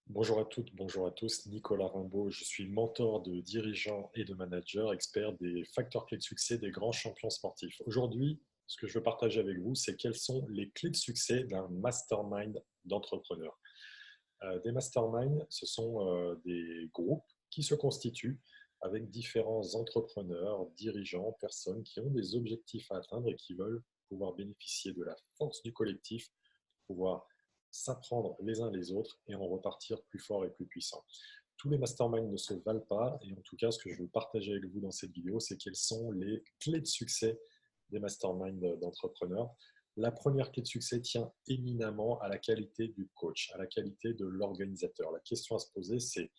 Bonjour à toutes, bonjour à tous. Nicolas Rimbaud, je suis mentor de dirigeants et de managers, expert des facteurs clés de succès des grands champions sportifs. Aujourd'hui, ce que je veux partager avec vous, c'est quelles sont les clés de succès d'un mastermind d'entrepreneurs. Des masterminds, ce sont des groupes qui se constituent avec différents entrepreneurs, dirigeants, personnes qui ont des objectifs à atteindre et qui veulent pouvoir bénéficier de la force du collectif, pouvoir s'apprendre les uns les autres et en repartir plus fort et plus puissant. Tous les masterminds ne se valent pas et en tout cas, ce que je veux partager avec vous dans cette vidéo, c'est quelles sont les clés de succès des masterminds d'entrepreneurs. La première clé de succès tient éminemment à la qualité du coach, à la qualité de l'organisateur. La question à se poser, c'est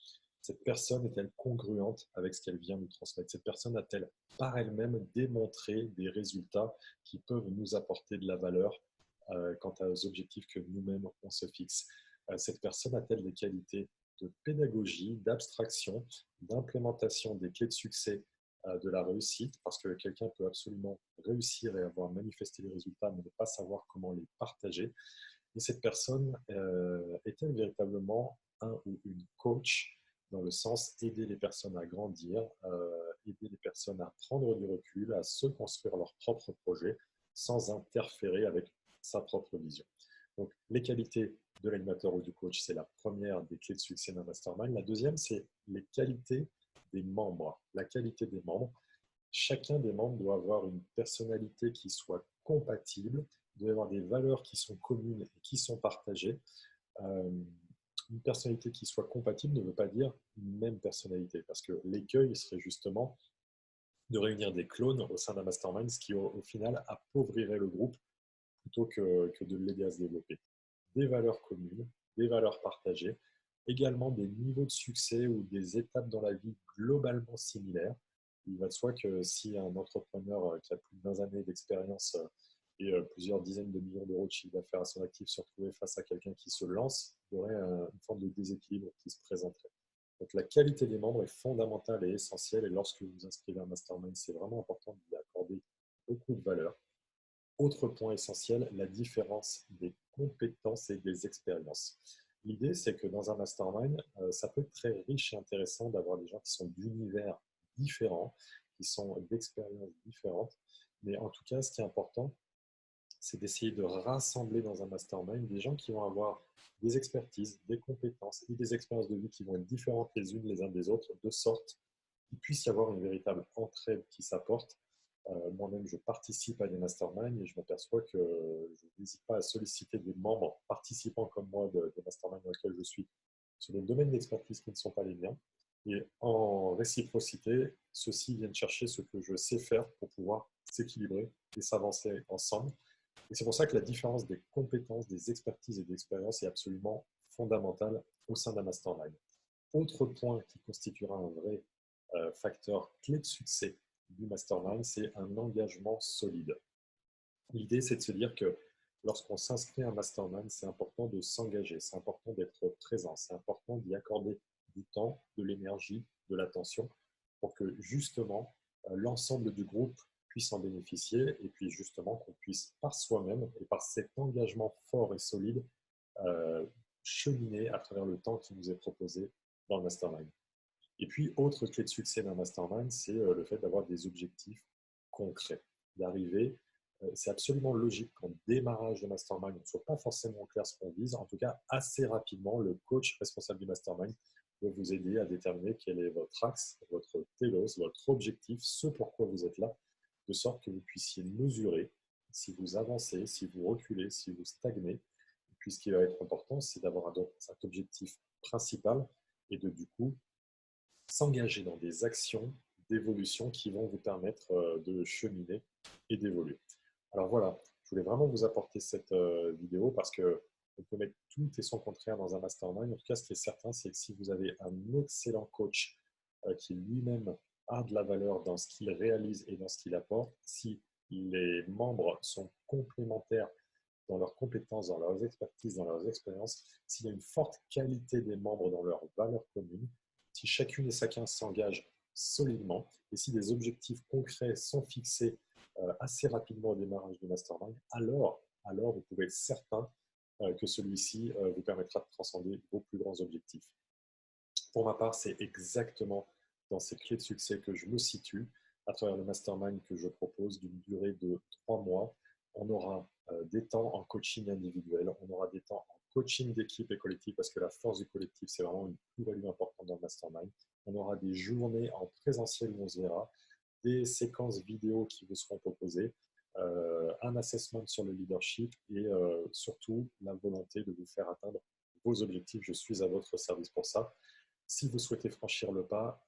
cette personne est-elle congruente avec ce qu'elle vient nous transmettre? Cette personne a-t-elle par elle-même démontré des résultats qui peuvent nous apporter de la valeur quant aux objectifs que nous-mêmes on se fixe? Cette personne a-t-elle des qualités de pédagogie, d'abstraction, d'implémentation des clés de succès de la réussite, parce que quelqu'un peut absolument réussir et avoir manifesté les résultats, mais ne pas savoir comment les partager. Et cette personne est-elle véritablement un ou une coach dans le sens aider les personnes à grandir, aider les personnes à prendre du recul, à se construire leur propre projet sans interférer avec sa propre vision. Donc, les qualités de l'animateur ou du coach, c'est la première des clés de succès d'un mastermind. La deuxième, c'est les qualités des membres. La qualité des membres. Chacun des membres doit avoir une personnalité qui soit compatible, doit avoir des valeurs qui sont communes et qui sont partagées. Euh, une personnalité qui soit compatible ne veut pas dire une même personnalité, parce que l'écueil serait justement de réunir des clones au sein d'un mastermind, ce qui au final appauvrirait le groupe plutôt que de l'aider à se développer. Des valeurs communes, des valeurs partagées, également des niveaux de succès ou des étapes dans la vie globalement similaires. Il va de soi que si un entrepreneur qui a plus de 20 années d'expérience et plusieurs dizaines de millions d'euros de chiffre d'affaires à son actif se retrouvait face à quelqu'un qui se lance, il y aurait une forme de déséquilibre qui se présenterait. Donc la qualité des membres est fondamentale et essentielle et lorsque vous vous inscrivez à un mastermind, c'est vraiment important d'y accorder beaucoup de valeur. Autre point essentiel, la différence des compétences et des expériences. L'idée, c'est que dans un mastermind, ça peut être très riche et intéressant d'avoir des gens qui sont d'univers différents, qui sont d'expériences différentes. Mais en tout cas, ce qui est important, c'est d'essayer de rassembler dans un mastermind des gens qui vont avoir des expertises, des compétences et des expériences de vie qui vont être différentes les unes les uns des autres, de sorte qu'il puisse y avoir une véritable entraide qui s'apporte. Moi-même, je participe à des masterminds et je m'aperçois que je n'hésite pas à solliciter des membres participants comme moi des masterminds dans lesquels je suis sur des domaines d'expertise qui ne sont pas les miens. Et en réciprocité, ceux-ci viennent chercher ce que je sais faire pour pouvoir s'équilibrer et s'avancer ensemble. Et c'est pour ça que la différence des compétences, des expertises et des expériences est absolument fondamentale au sein d'un mastermind. Autre point qui constituera un vrai facteur clé de succès du mastermind, c'est un engagement solide. L'idée, c'est de se dire que lorsqu'on s'inscrit à un mastermind, c'est important de s'engager, c'est important d'être présent, c'est important d'y accorder du temps, de l'énergie, de l'attention, pour que justement l'ensemble du groupe puisse en bénéficier et puis justement qu'on puisse par soi-même et par cet engagement fort et solide euh, cheminer à travers le temps qui nous est proposé dans le mastermind. Et puis, autre clé de succès d'un mastermind, c'est le fait d'avoir des objectifs concrets, d'arriver. C'est absolument logique qu'en démarrage de mastermind, on ne soit pas forcément clair ce qu'on vise. En tout cas, assez rapidement, le coach responsable du mastermind va vous aider à déterminer quel est votre axe, votre telos, votre objectif, ce pourquoi vous êtes là, de sorte que vous puissiez mesurer si vous avancez, si vous reculez, si vous stagnez. Et puis, ce qui va être important, c'est d'avoir cet objectif principal et de, du coup, s'engager dans des actions d'évolution qui vont vous permettre de cheminer et d'évoluer. Alors voilà, je voulais vraiment vous apporter cette vidéo parce que on peut mettre tout et son contraire dans un mastermind. En tout cas, ce qui est certain, c'est que si vous avez un excellent coach qui lui-même a de la valeur dans ce qu'il réalise et dans ce qu'il apporte, si les membres sont complémentaires dans leurs compétences, dans leurs expertises, dans leurs expériences, s'il y a une forte qualité des membres dans leurs valeurs communes, si chacune et chacun s'engage solidement et si des objectifs concrets sont fixés assez rapidement au démarrage du mastermind, alors vous pouvez être certain que celui-ci vous permettra de transcender vos plus grands objectifs. Pour ma part, c'est exactement dans ces clés de succès que je me situe à travers le mastermind que je propose d'une durée de 3 mois. On aura des temps en coaching individuel, on aura des temps en coaching d'équipe et collectif parce que la force du collectif, c'est vraiment une plus-value importante dans le mastermind. On aura des journées en présentiel où on se verra, des séquences vidéo qui vous seront proposées, un assessment sur le leadership et surtout la volonté de vous faire atteindre vos objectifs. Je suis à votre service pour ça. Si vous souhaitez franchir le pas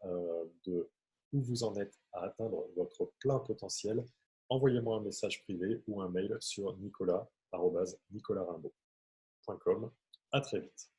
de où vous en êtes à atteindre votre plein potentiel, envoyez-moi un message privé ou un mail sur nicolas@nicolasrimbaud.com. À très vite.